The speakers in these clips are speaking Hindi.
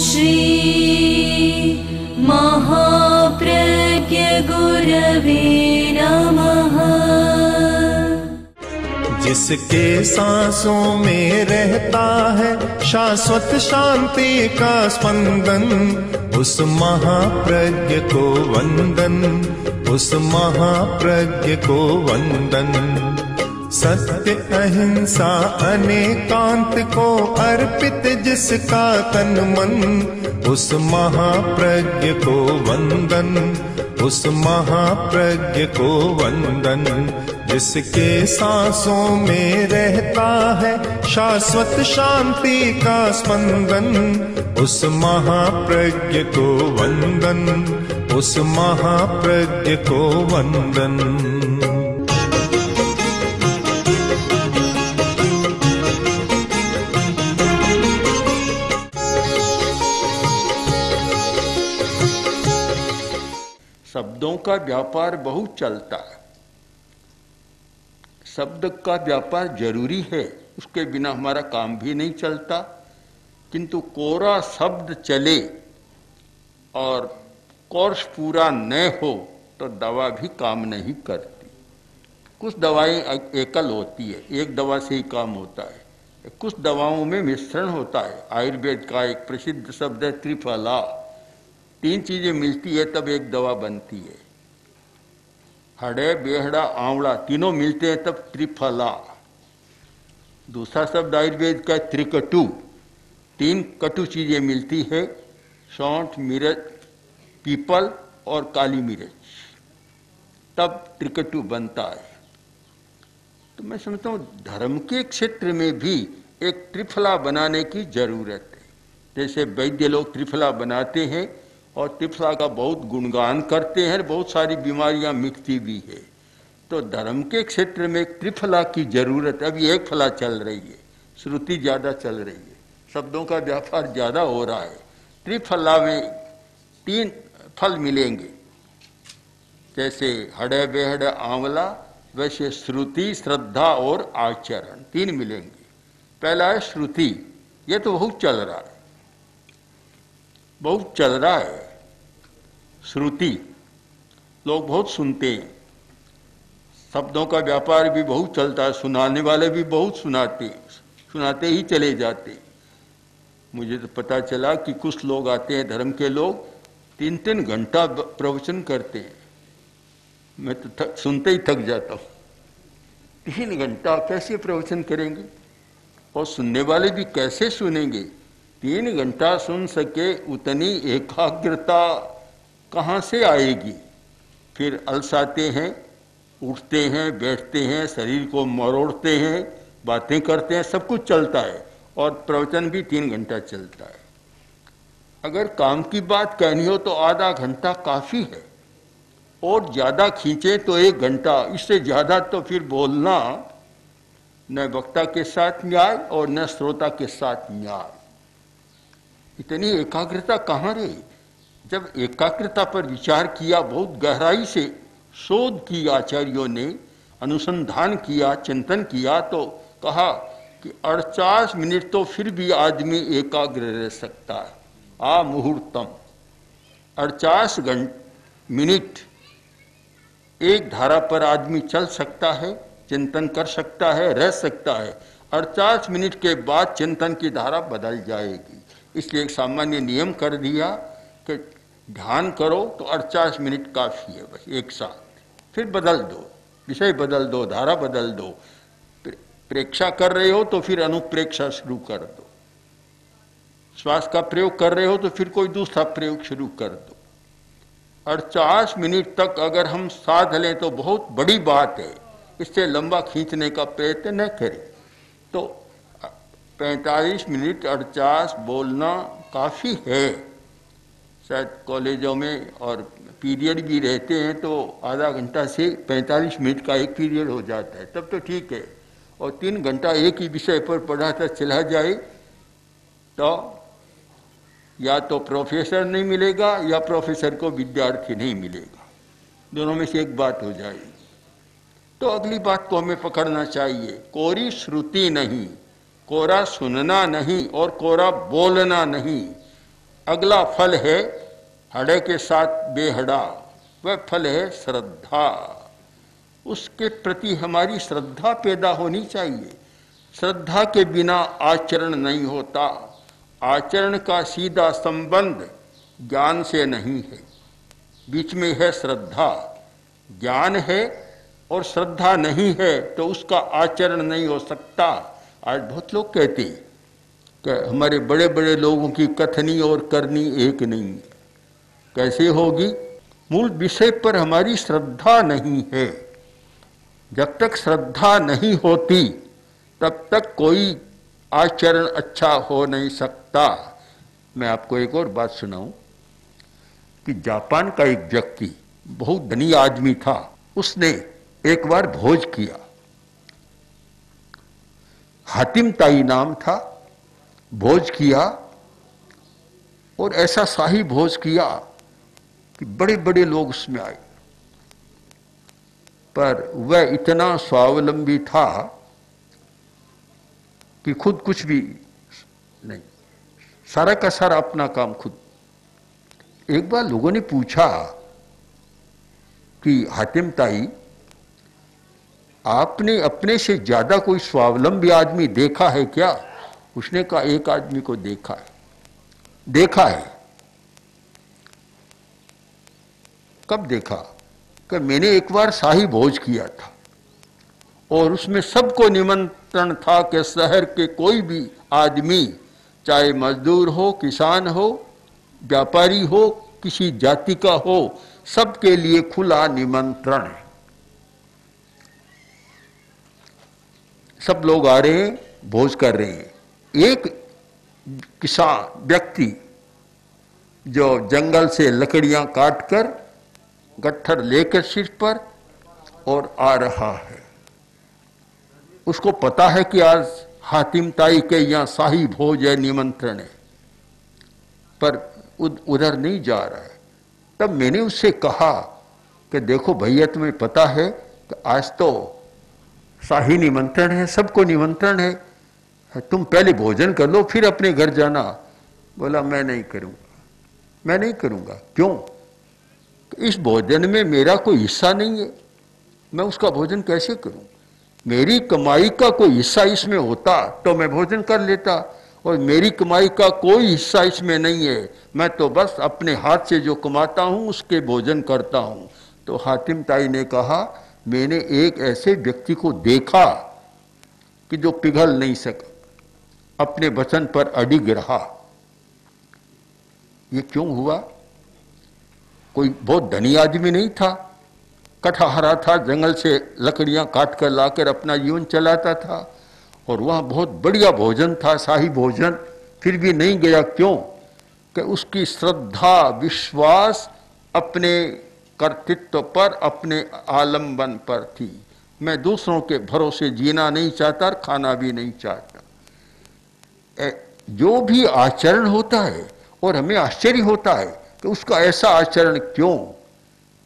श्री महाप्रज्ञ गुरवे नमः। जिसके सांसों में रहता है शाश्वत शांति का स्पंदन, उस महाप्रज्ञ को वंदन, उस महाप्रज्ञ को वंदन। सत्य अहिंसा अनेकांत को अर्पित जिसका तन मन, उस महाप्रज्ञ को वंदन, उस महाप्रज्ञ को वंदन। जिसके सांसों में रहता है शाश्वत शांति का स्पंदन, उस महाप्रज्ञ को वंदन, उस महाप्रज्ञ को वंदन। शब्दों का व्यापार बहुत चलता है। शब्द का व्यापार जरूरी है, उसके बिना हमारा काम भी नहीं चलता। किंतु कोरा शब्द चले और कोर्स पूरा न हो तो दवा भी काम नहीं करती। कुछ दवाएं एकल होती है, एक दवा से ही काम होता है। कुछ दवाओं में मिश्रण होता है। आयुर्वेद का एक प्रसिद्ध शब्द है त्रिफला। 3 चीजें मिलती है तब एक दवा बनती है। हड़े, बेहड़ा, आंवला तीनों मिलते हैं तब त्रिफला। दूसरा शब्द आयुर्वेद का त्रिकटु। 3 कटु चीजें मिलती है, सौंठ, मिर्च, पीपल और काली मिर्च, तब त्रिकटु बनता है। तो मैं समझता हूं धर्म के क्षेत्र में भी एक त्रिफला बनाने की जरूरत है। जैसे वैद्य लोग त्रिफला बनाते हैं और त्रिफला का बहुत गुणगान करते हैं, बहुत सारी बीमारियां मिटती भी है। तो धर्म के क्षेत्र में एक त्रिफला की जरूरत। अभी एक फला चल रही है, श्रुति ज्यादा चल रही है, शब्दों का व्यापार ज्यादा हो रहा है। त्रिफला में 3 फल मिलेंगे, जैसे हड़े, बेहड़, आंवला, वैसे श्रुति, श्रद्धा और आचरण 3 मिलेंगे। पहला है श्रुति। ये तो बहुत चल रहा है, बहुत चल रहा है। श्रुति लोग बहुत सुनते हैं, शब्दों का व्यापार भी बहुत चलता है, सुनाने वाले भी बहुत सुनाते ही चले जाते। मुझे तो पता चला कि कुछ लोग आते हैं, धर्म के लोग 3-3 घंटा प्रवचन करते हैं। मैं तो सुनते ही थक जाता हूँ। 3 घंटा कैसे प्रवचन करेंगे? और सुनने वाले भी कैसे सुनेंगे? 3 घंटा सुन सके उतनी एकाग्रता कहाँ से आएगी? फिर अलसाते हैं, उठते हैं, बैठते हैं, शरीर को मरोड़ते हैं, बातें करते हैं, सब कुछ चलता है और प्रवचन भी 3 घंटा चलता है। अगर काम की बात कहनी हो तो आधा घंटा काफी है, और ज्यादा खींचे तो 1 घंटा। इससे ज्यादा तो फिर बोलना न वक्ता के साथ न्याय और न श्रोता के साथ न्याय। इतनी एकाग्रता कहाँ रही? जब एकाग्रता पर विचार किया, बहुत गहराई से शोध की आचार्यों ने, अनुसंधान किया, चिंतन किया, तो कहा कि 48 मिनट तो फिर भी आदमी एकाग्र रह सकता है। आ मुहूर्तम 48 मिनट एक धारा पर आदमी चल सकता है, चिंतन कर सकता है, रह सकता है। 48 मिनट के बाद चिंतन की धारा बदल जाएगी। इसलिए एक सामान्य नियम कर दिया कि ध्यान करो तो 48 मिनट काफी है, बस एक साथ। फिर बदल दो, विषय बदल दो, धारा बदल दो। प्रेक्षा कर रहे हो तो फिर अनुप्रेक्षा शुरू कर दो। श्वास का प्रयोग कर रहे हो तो फिर कोई दूसरा प्रयोग शुरू कर दो। 48 मिनट तक अगर हम साध लें तो बहुत बड़ी बात है। इससे लंबा खींचने का प्रयत्न न करें। तो 45 मिनट 48 बोलना काफी है। शायद कॉलेजों में और पीरियड भी रहते हैं तो आधा घंटा से 45 मिनट का एक पीरियड हो जाता है, तब तो ठीक है। और 3 घंटा एक ही विषय पर पढ़ाता चला जाए तो या तो प्रोफेसर नहीं मिलेगा या प्रोफेसर को विद्यार्थी नहीं मिलेगा, दोनों में से एक बात हो जाएगी। तो अगली बात को हमें पकड़ना चाहिए। कोरी श्रुति नहीं, कोरा सुनना नहीं और कोरा बोलना नहीं। अगला फल है हड़े के साथ बेहड़ा, वह फल है श्रद्धा। उसके प्रति हमारी श्रद्धा पैदा होनी चाहिए। श्रद्धा के बिना आचरण नहीं होता। आचरण का सीधा संबंध ज्ञान से नहीं है, बीच में है श्रद्धा। ज्ञान है और श्रद्धा नहीं है तो उसका आचरण नहीं हो सकता। आज बहुत लोग कहते हैं कि हमारे बड़े बड़े लोगों की कथनी और करनी एक नहीं है। कैसे होगी? मूल विषय पर हमारी श्रद्धा नहीं है। जब तक श्रद्धा नहीं होती तब तक कोई आचरण अच्छा हो नहीं सकता। मैं आपको एक और बात सुनाऊं कि जापान का एक व्यक्ति, बहुत धनी आदमी था, उसने एक बार भोज किया। हातिम ताई नाम था। भोज किया और ऐसा शाही भोज किया कि बड़े बड़े लोग उसमें आए, पर वह इतना स्वावलंबी था कि खुद कुछ भी नहीं, सारा का सारा अपना काम खुद। एक बार लोगों ने पूछा कि हातिम ताई, आपने अपने से ज्यादा कोई स्वावलंबी आदमी देखा है क्या? उसने कहा, एक आदमी को देखा है। देखा है? कब देखा? कि मैंने एक बार शाही भोज किया था और उसमें सबको निमंत्रण था कि शहर के कोई भी आदमी, चाहे मजदूर हो, किसान हो, व्यापारी हो, किसी जाति का हो, सबके लिए खुला निमंत्रण है। सब लोग आ रहे हैं, भोज कर रहे हैं। एक किसान व्यक्ति जो जंगल से लकड़ियां काटकर गट्ठर लेकर सिर पर और आ रहा है, उसको पता है कि आज हातिम ताई के यहां शाही भोज है, निमंत्रण है, पर उधर नहीं जा रहा है। तब मैंने उससे कहा कि देखो भैया, तुम्हें पता है कि आज तो शाही निमंत्रण है, सबको निमंत्रण है, तुम पहले भोजन कर लो फिर अपने घर जाना। बोला, मैं नहीं करूंगा, मैं नहीं करूंगा। क्यों? इस भोजन में मेरा कोई हिस्सा नहीं है, मैं उसका भोजन कैसे करूं? मेरी कमाई का कोई हिस्सा इसमें होता तो मैं भोजन कर लेता, और मेरी कमाई का कोई हिस्सा इसमें नहीं है। मैं तो बस अपने हाथ से जो कमाता हूं उसके भोजन करता हूं। तो हातिम ताई ने कहा, मैंने एक ऐसे व्यक्ति को देखा कि जो पिघल नहीं सका, अपने वचन पर अडिग रहा। ये क्यों हुआ? कोई बहुत धनी आदमी नहीं था, कटहरा था, जंगल से लकड़ियां काट कर लाकर अपना जीवन चलाता था, और वहां बहुत बढ़िया भोजन था, शाही भोजन, फिर भी नहीं गया। क्यों? कि उसकी श्रद्धा, विश्वास अपने कर्तृत्व पर, अपने आलंबन पर थी। मैं दूसरों के भरोसे जीना नहीं चाहता और खाना भी नहीं चाहता। जो भी आचरण होता है, और हमें आश्चर्य होता है कि उसका ऐसा आचरण क्यों।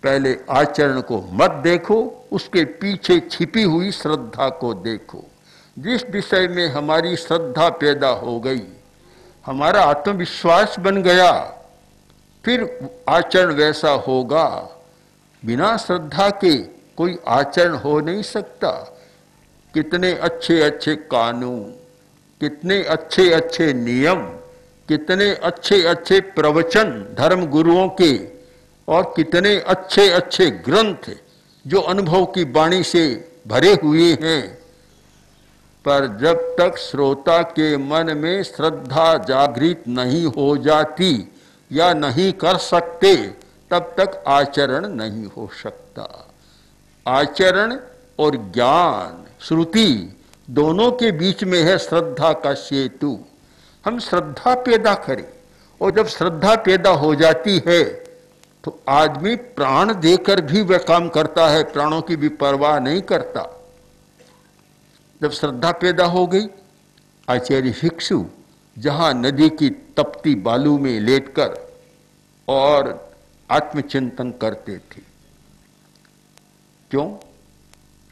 पहले आचरण को मत देखो, उसके पीछे छिपी हुई श्रद्धा को देखो। जिस विषय में हमारी श्रद्धा पैदा हो गई, हमारा आत्मविश्वास बन गया, फिर आचरण वैसा होगा। बिना श्रद्धा के कोई आचरण हो नहीं सकता। कितने अच्छे अच्छे कानून, कितने अच्छे अच्छे नियम, कितने अच्छे अच्छे प्रवचन धर्म गुरुओं के, और कितने अच्छे अच्छे ग्रंथ जो अनुभव की वाणी से भरे हुए हैं, पर जब तक श्रोता के मन में श्रद्धा जागृत नहीं हो जाती या नहीं कर सकते, तब तक आचरण नहीं हो सकता। आचरण और ज्ञान, श्रुति, दोनों के बीच में है श्रद्धा का सेतु। हम श्रद्धा पैदा करें, और जब श्रद्धा पैदा हो जाती है तो आदमी प्राण देकर भी वह काम करता है, प्राणों की भी परवाह नहीं करता। जब श्रद्धा पैदा हो गई, आचार्य भिक्षु जहां नदी की तपती बालू में लेटकर और आत्मचिंतन करते थे। क्यों?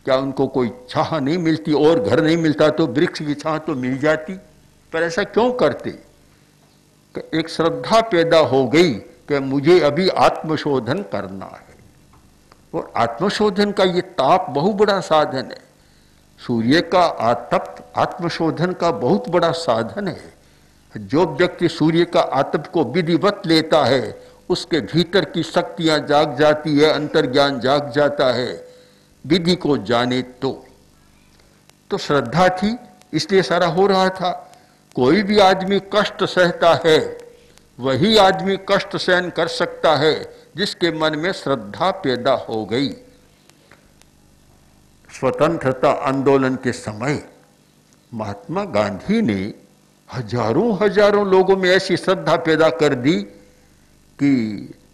क्या उनको कोई छाह नहीं मिलती, और घर नहीं मिलता तो वृक्ष की छाह तो मिल जाती, पर ऐसा क्यों करते? एक श्रद्धा पैदा हो गई कि मुझे अभी आत्मशोधन करना है। और आत्मशोधन का ये ताप बहुत बड़ा साधन है। सूर्य का आतप आत्मशोधन का बहुत बड़ा साधन है। जो व्यक्ति सूर्य का आतप को विधिवत लेता है उसके भीतर की शक्तियां जाग जाती है, अंतर्ज्ञान जाग जाता है, विधि को जाने तो श्रद्धा थी, इसलिए सारा हो रहा था। कोई भी आदमी कष्ट सहता है, वही आदमी कष्ट सहन कर सकता है जिसके मन में श्रद्धा पैदा हो गई। स्वतंत्रता आंदोलन के समय महात्मा गांधी ने हजारों लोगों में ऐसी श्रद्धा पैदा कर दी कि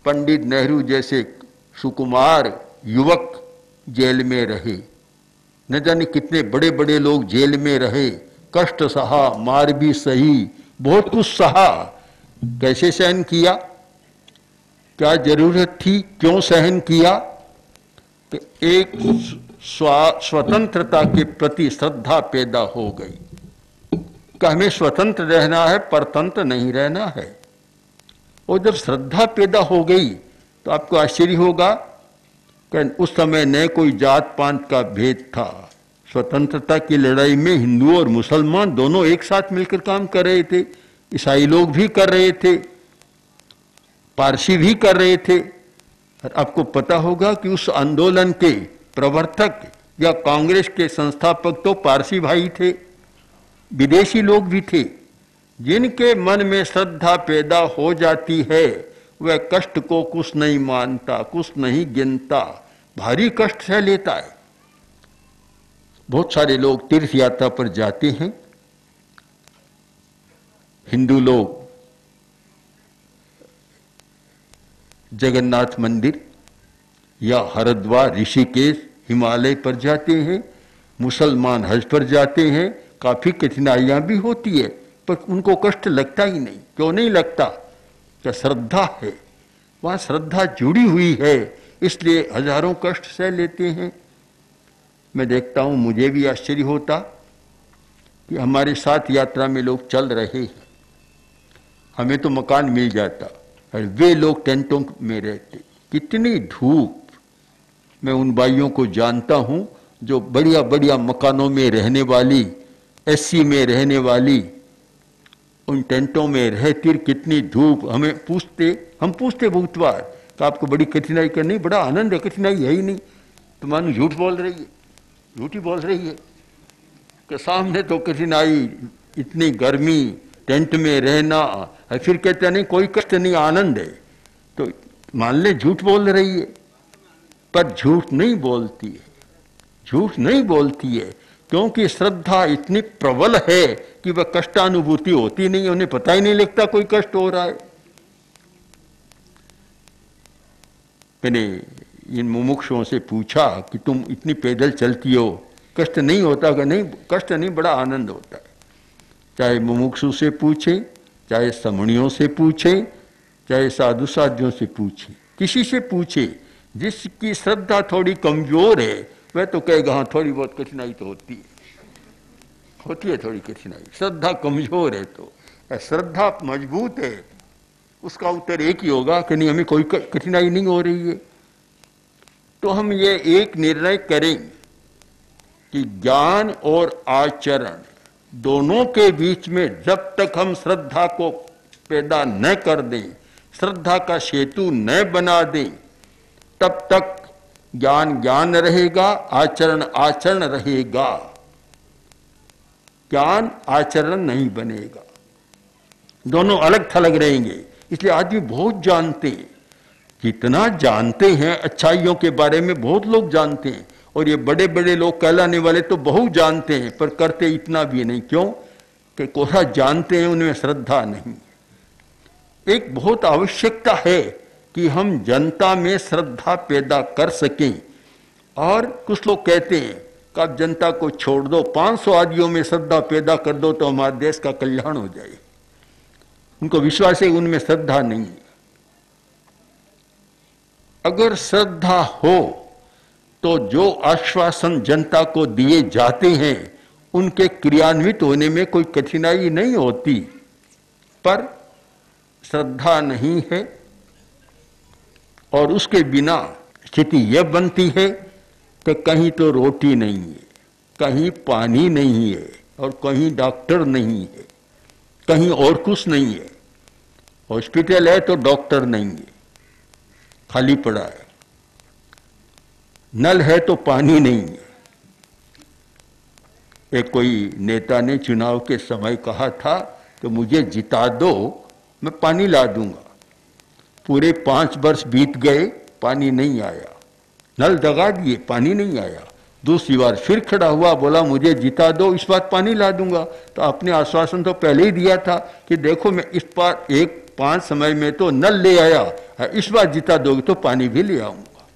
पंडित नेहरू जैसे सुकुमार युवक जेल में रहे, न जाने कितने बड़े बड़े लोग जेल में रहे, कष्ट सहा, मार भी सही, बहुत कुछ सहा। कैसे सहन किया, क्या जरूरत थी, क्यों सहन किया? कि एक स्वतंत्रता के प्रति श्रद्धा पैदा हो गई कि हमें स्वतंत्र रहना है, परतंत्र नहीं रहना है। और जब श्रद्धा पैदा हो गई तो आपको आश्चर्य होगा कि उस समय न कोई जात पात का भेद था। स्वतंत्रता की लड़ाई में हिंदू और मुसलमान दोनों एक साथ मिलकर काम कर रहे थे, ईसाई लोग भी कर रहे थे, पारसी भी कर रहे थे। और आपको पता होगा कि उस आंदोलन के प्रवर्तक या कांग्रेस के संस्थापक तो पारसी भाई थे, विदेशी लोग भी थे। जिनके मन में श्रद्धा पैदा हो जाती है वह कष्ट को कुछ नहीं मानता, कुछ नहीं गिनता, भारी कष्ट सह लेता है। बहुत सारे लोग तीर्थ यात्रा पर जाते हैं। हिंदू लोग जगन्नाथ मंदिर या हरिद्वार, ऋषिकेश, हिमालय पर जाते हैं, मुसलमान हज पर जाते हैं। काफी कठिनाइयां भी होती है पर उनको कष्ट लगता ही नहीं। क्यों नहीं लगता? क्या श्रद्धा है, वहां श्रद्धा जुड़ी हुई है, इसलिए हजारों कष्ट सह लेते हैं। मैं देखता हूं, मुझे भी आश्चर्य होता कि हमारे साथ यात्रा में लोग चल रहे हैं, हमें तो मकान मिल जाता और वे लोग टेंटों में रहते। कितनी धूप! मैं उन भाइयों को जानता हूं जो बढ़िया बढ़िया मकानों में रहने वाली, एसी में रहने वाली, उन टेंटों में रहती, कितनी धूप। हम पूछते बहुत बार कि आपको बड़ी कठिनाई का? नहीं, बड़ा आनंद है, कठिनाई है ही नहीं। तो मानो झूठ बोल रही है, झूठी बोल रही है कि सामने तो कठिनाई, इतनी गर्मी, टेंट में रहना, और फिर कहते नहीं कोई कष्ट नहीं, आनंद है। तो मान ले झूठ बोल रही है, पर झूठ नहीं बोलती है, झूठ नहीं बोलती है, क्योंकि श्रद्धा इतनी प्रबल है कि वह कष्टानुभूति होती नहीं, उन्हें पता ही नहीं लगता कोई कष्ट हो रहा है। मैंने इन मुमुक्षुओं से पूछा कि तुम इतनी पैदल चलती हो, कष्ट नहीं होता? कि नहीं, कष्ट नहीं, बड़ा आनंद होता है। चाहे मुमुक्षु से पूछे, चाहे समणियों से पूछे, चाहे साधु साध्यों से पूछे, किसी से पूछे, जिसकी श्रद्धा थोड़ी कमजोर है वह तो कहेगा हाँ थोड़ी बहुत कठिनाई तो होती है थोड़ी कठिनाई। श्रद्धा कमजोर है तो, श्रद्धा मजबूत है उसका उत्तर एक ही होगा कि नहीं, हमें कोई कठिनाई नहीं हो रही है। तो हम ये एक निर्णय करें कि ज्ञान और आचरण दोनों के बीच में जब तक हम श्रद्धा को पैदा न कर दें, श्रद्धा का सेतु न बना दें, तब तक ज्ञान ज्ञान रहेगा, आचरण आचरण रहेगा, ज्ञान आचरण नहीं बनेगा, दोनों अलग थलग रहेंगे। इसलिए आदमी बहुत जानते हैं, जितना जानते हैं अच्छाइयों के बारे में बहुत लोग जानते हैं, और ये बड़े बड़े लोग कहलाने वाले तो बहुत जानते हैं पर करते इतना भी नहीं। क्यों? कि कोसा जानते हैं, उनमें श्रद्धा नहीं। एक बहुत आवश्यकता है कि हम जनता में श्रद्धा पैदा कर सकें। और कुछ लोग कहते हैं कि आप जनता को छोड़ दो, 500 आदियों में श्रद्धा पैदा कर दो तो हमारे देश का कल्याण हो जाए। उनको विश्वास है, उनमें श्रद्धा नहीं है। अगर श्रद्धा हो तो जो आश्वासन जनता को दिए जाते हैं उनके क्रियान्वित होने में कोई कठिनाई नहीं होती। पर श्रद्धा नहीं है और उसके बिना स्थिति यह बनती है कि कहीं तो रोटी नहीं है, कहीं पानी नहीं है और कहीं डॉक्टर नहीं है, कहीं और कुछ नहीं है। हॉस्पिटल है तो डॉक्टर नहीं है, खाली पड़ा है। नल है तो पानी नहीं है। एक कोई नेता ने चुनाव के समय कहा था कि मुझे जिता दो, मैं पानी ला दूंगा। पूरे 5 वर्ष बीत गए, पानी नहीं आया। नल दगा दिए, पानी नहीं आया। दूसरी बार फिर खड़ा हुआ, बोला मुझे जिता दो, इस बार पानी ला दूंगा। तो आपने आश्वासन तो पहले ही दिया था कि देखो मैं इस बार 5 समय में तो नल ले आया, इस बार जिता दोगे तो पानी भी ले आऊंगा।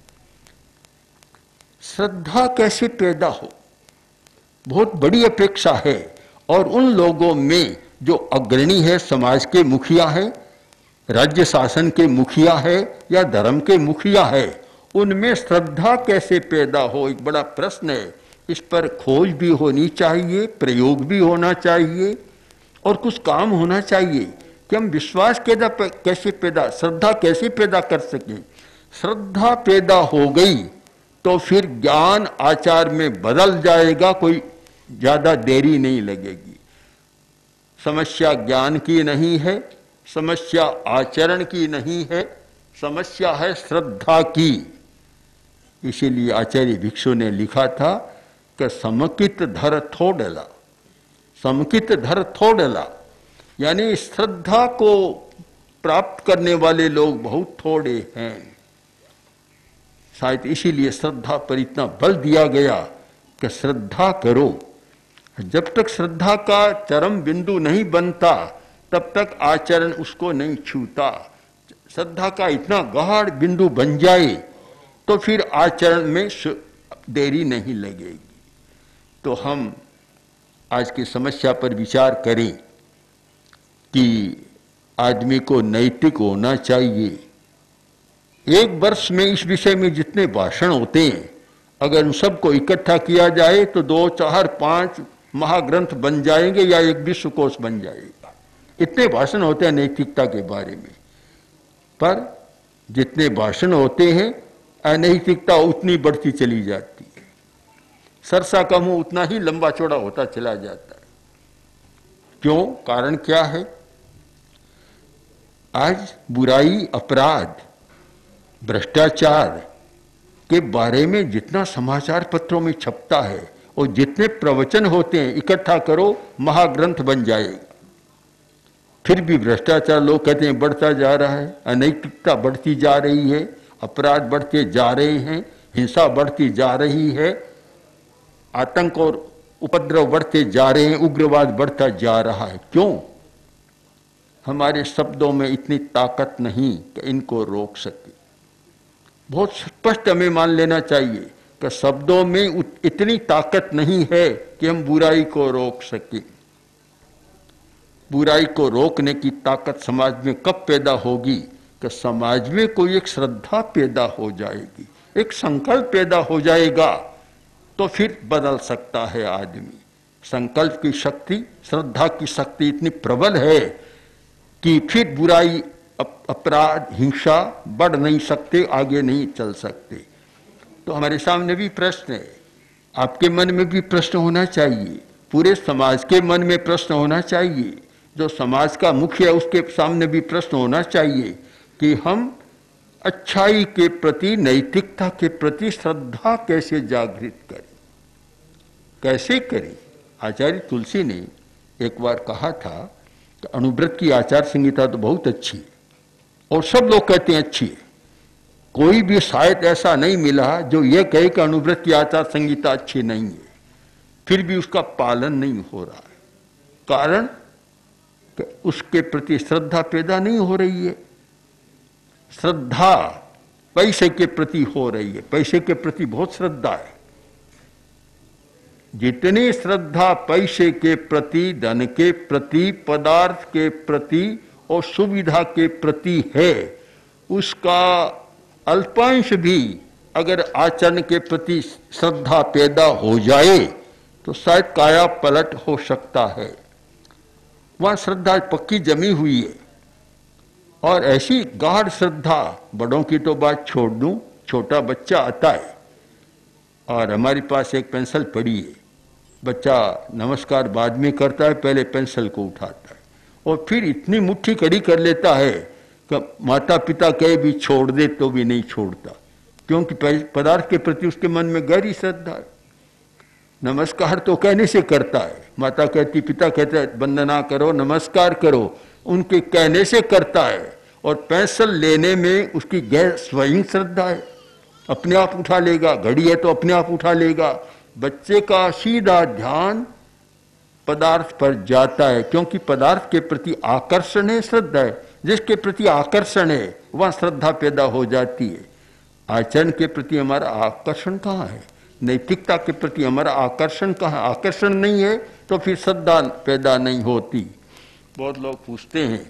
श्रद्धा कैसे पैदा हो, बहुत बड़ी अपेक्षा है। और उन लोगों में जो अग्रणी है, समाज के मुखिया है, राज्य शासन के मुखिया है या धर्म के मुखिया है, उनमें श्रद्धा कैसे पैदा हो, एक बड़ा प्रश्न है। इस पर खोज भी होनी चाहिए, प्रयोग भी होना चाहिए और कुछ काम होना चाहिए कि हम विश्वास कैसे पैदा, श्रद्धा कैसे पैदा कर सकें। श्रद्धा पैदा हो गई तो फिर ज्ञान आचार में बदल जाएगा, कोई ज्यादा देरी नहीं लगेगी। समस्या ज्ञान की नहीं है, समस्या आचरण की नहीं है, समस्या है श्रद्धा की। इसीलिए आचार्य भिक्षु ने लिखा था कि समकित धर थोड़ला, समकित धर थोड़ला, यानी श्रद्धा को प्राप्त करने वाले लोग बहुत थोड़े हैं। शायद इसीलिए श्रद्धा पर इतना बल दिया गया कि श्रद्धा करो। जब तक श्रद्धा का चरम बिंदु नहीं बनता तब तक आचरण उसको नहीं छूता। श्रद्धा का इतना गहन बिंदु बन जाए तो फिर आचरण में देरी नहीं लगेगी। तो हम आज की समस्या पर विचार करें कि आदमी को नैतिक होना चाहिए। 1 वर्ष में इस विषय में जितने भाषण होते हैं, अगर उन सबको इकट्ठा किया जाए तो 2, 4, 5 महाग्रंथ बन जाएंगे या एक विश्वकोश बन जाएगा। इतने भाषण होते हैं नैतिकता के बारे में। पर जितने भाषण होते हैं अनैतिकता उतनी बढ़ती चली जाती है। सरसा का मुंह उतना ही लंबा चौड़ा होता चला जाता है। क्यों? कारण क्या है? आज बुराई, अपराध, भ्रष्टाचार के बारे में जितना समाचार पत्रों में छपता है और जितने प्रवचन होते हैं, इकट्ठा करो महाग्रंथ बन जाएगा। फिर भी भ्रष्टाचार लोग कहते हैं बढ़ता जा रहा है, अनैतिकता बढ़ती जा रही है, अपराध बढ़ते जा रहे हैं, हिंसा बढ़ती जा रही है, आतंक और उपद्रव बढ़ते जा रहे हैं, उग्रवाद बढ़ता जा रहा है। क्यों? हमारे शब्दों में इतनी ताकत नहीं कि इनको रोक सके। बहुत स्पष्ट हमें मान लेना चाहिए कि शब्दों में इतनी ताकत नहीं है कि हम बुराई को रोक सके। बुराई को रोकने की ताकत समाज में कब पैदा होगी? कि समाज में कोई एक श्रद्धा पैदा हो जाएगी, एक संकल्प पैदा हो जाएगा, तो फिर बदल सकता है आदमी। संकल्प की शक्ति, श्रद्धा की शक्ति इतनी प्रबल है कि फिर बुराई, अपराध, हिंसा बढ़ नहीं सकते, आगे नहीं चल सकते। तो हमारे सामने भी प्रश्न है, आपके मन में भी प्रश्न होना चाहिए, पूरे समाज के मन में प्रश्न होना चाहिए, जो समाज का मुख्य है उसके सामने भी प्रश्न होना चाहिए कि हम अच्छाई के प्रति, नैतिकता के प्रति श्रद्धा कैसे जागृत करें, कैसे करें। आचार्य तुलसी ने एक बार कहा था कि अनुव्रत की आचार संहिता तो बहुत अच्छी है और सब लोग कहते हैं अच्छी है। कोई भी शायद ऐसा नहीं मिला जो ये कहे कि अनुव्रत की आचार संहिता अच्छी नहीं है, फिर भी उसका पालन नहीं हो रहा है। कारण कि उसके प्रति श्रद्धा पैदा नहीं हो रही है। श्रद्धा पैसे के प्रति हो रही है, पैसे के प्रति बहुत श्रद्धा है। जितनी श्रद्धा पैसे के प्रति, धन के प्रति, पदार्थ के प्रति और सुविधा के प्रति है, उसका अल्पांश भी अगर आचरण के प्रति श्रद्धा पैदा हो जाए तो शायद काया पलट हो सकता है। वहां श्रद्धा पक्की जमी हुई है। और ऐसी गाढ़ श्रद्धा, बड़ों की तो बात छोड़ दूं, छोटा बच्चा आता है और हमारे पास एक पेंसिल पड़ी है, बच्चा नमस्कार बाद में करता है, पहले पेंसिल को उठाता है और फिर इतनी मुट्ठी कड़ी कर लेता है कि माता पिता कहे भी छोड़ दे तो भी नहीं छोड़ता, क्योंकि पदार्थ के प्रति उसके मन में गहरी श्रद्धा है। नमस्कार तो कहने से करता है, माता कहती, पिता कहते हैं वंदना करो, नमस्कार करो, उनके कहने से करता है। और पेंसिल लेने में उसकी गहर स्वयं श्रद्धा है, अपने आप उठा लेगा, घड़ी है तो अपने आप उठा लेगा। बच्चे का सीधा ध्यान पदार्थ पर जाता है, क्योंकि पदार्थ के प्रति आकर्षण है, श्रद्धा है। जिसके प्रति आकर्षण है वहां श्रद्धा पैदा हो जाती है। आचरण के प्रति हमारा आकर्षण कहाँ है, नैतिकता के प्रति हमारा आकर्षण कहाँ, आकर्षण नहीं है तो फिर श्रद्धा पैदा नहीं होती। बहुत लोग पूछते हैं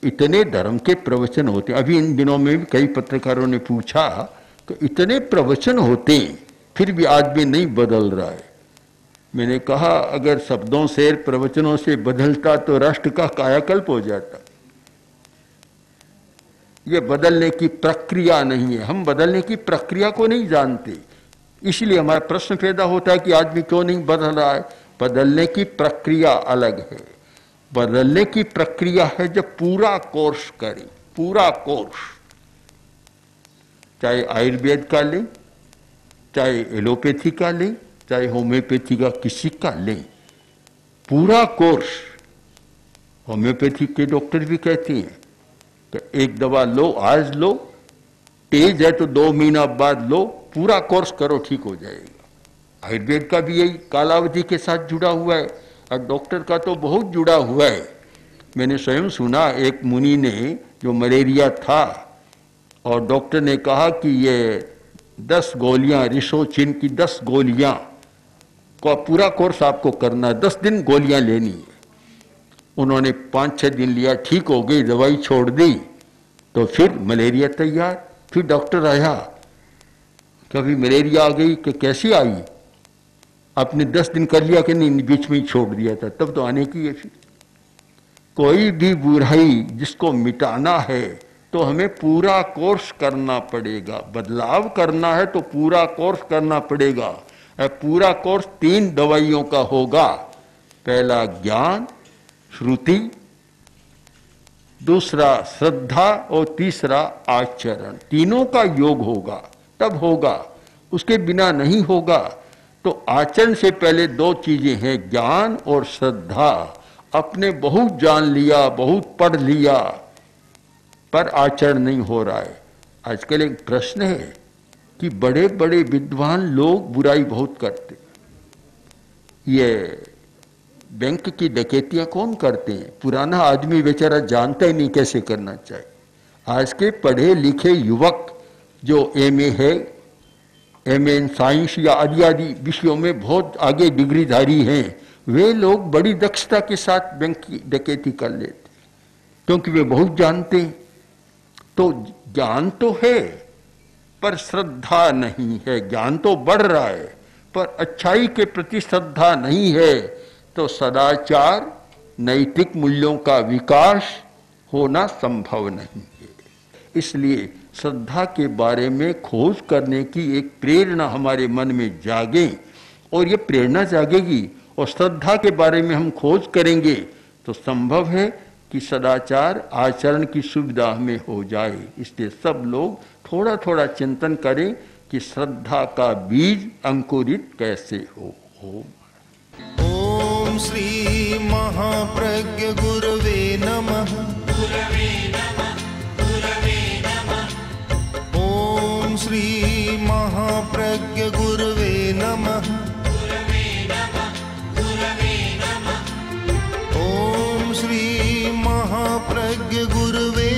इतने धर्म के प्रवचन होते हैं, अभी इन दिनों में भी कई पत्रकारों ने पूछा कि इतने प्रवचन होते हैं फिर भी आदमी नहीं बदल रहा है। मैंने कहा अगर शब्दों से, प्रवचनों से बदलता तो राष्ट्र का कायाकल्प हो जाता। ये बदलने की प्रक्रिया नहीं है, हम बदलने की प्रक्रिया को नहीं जानते, इसलिए हमारा प्रश्न पैदा होता है कि आदमी क्यों नहीं बदल रहा है। बदलने की प्रक्रिया अलग है, बदलने की प्रक्रिया है जब पूरा कोर्स करें, पूरा कोर्स, चाहे आयुर्वेद का लें, चाहे एलोपैथी का लें, चाहे होम्योपैथी का किसी का लें, पूरा कोर्स। होम्योपैथी के डॉक्टर भी कहते हैं कि एक दवा लो, आज लो, तेज है तो 2 महीना बाद लो, पूरा कोर्स करो ठीक हो जाएगा। आयुर्वेद का भी यही कालावधि के साथ जुड़ा हुआ है और डॉक्टर का तो बहुत जुड़ा हुआ है। मैंने स्वयं सुना एक मुनि ने, जो मलेरिया था और डॉक्टर ने कहा कि ये 10 गोलियां, रिसोचिन की 10 गोलियां का पूरा कोर्स आपको करना है, 10 दिन गोलियां लेनी है। उन्होंने 5-6 दिन लिया, ठीक हो गई, दवाई छोड़ दी तो फिर मलेरिया तैयार। फिर डॉक्टर आया, कभी मलेरिया आ गई कि कैसी आई, आपने 10 दिन कर लिया कि नहीं, बीच में ही छोड़ दिया था, तब तो आने की है। फिर कोई भी बुराई जिसको मिटाना है तो हमें पूरा कोर्स करना पड़ेगा, बदलाव करना है तो पूरा कोर्स करना पड़ेगा। पूरा कोर्स 3 दवाइयों का होगा, पहला ज्ञान, श्रुति, दूसरा श्रद्धा और तीसरा आचरण। तीनों का योग होगा तब होगा, उसके बिना नहीं होगा। तो आचरण से पहले 2 चीजें हैं, ज्ञान और श्रद्धा। अपने बहुत जान लिया, बहुत पढ़ लिया, पर आचरण नहीं हो रहा है। आजकल एक प्रश्न है कि बड़े बड़े विद्वान लोग बुराई बहुत करते, ये बैंक की डकैतियां कौन करते हैं? पुराना आदमी बेचारा जानता ही नहीं कैसे करना चाहिए। आज के पढ़े लिखे युवक जो एमए है, एमए इन साइंस या आदि आदि विषयों में बहुत आगे डिग्रीधारी हैं, वे लोग बड़ी दक्षता के साथ बैंक की डकैती कर लेते, क्योंकि वे बहुत जानते हैं। तो ज्ञान तो है पर श्रद्धा नहीं है। ज्ञान तो बढ़ रहा है पर अच्छाई के प्रति श्रद्धा नहीं है, तो सदाचार, नैतिक मूल्यों का विकास होना संभव नहीं है। इसलिए श्रद्धा के बारे में खोज करने की एक प्रेरणा हमारे मन में जागे, और ये प्रेरणा जागेगी और श्रद्धा के बारे में हम खोज करेंगे तो संभव है कि सदाचार, आचरण की सुविधा हमें हो जाए। इसलिए सब लोग थोड़ा थोड़ा चिंतन करें कि श्रद्धा का बीज अंकुरित कैसे हो। ओम श्री महाप्रज्ञ गुरवे नमः। ओम श्री महाप्रज्ञ गुरवे नमः। ओम श्री महाप्रज्ञ गुरवे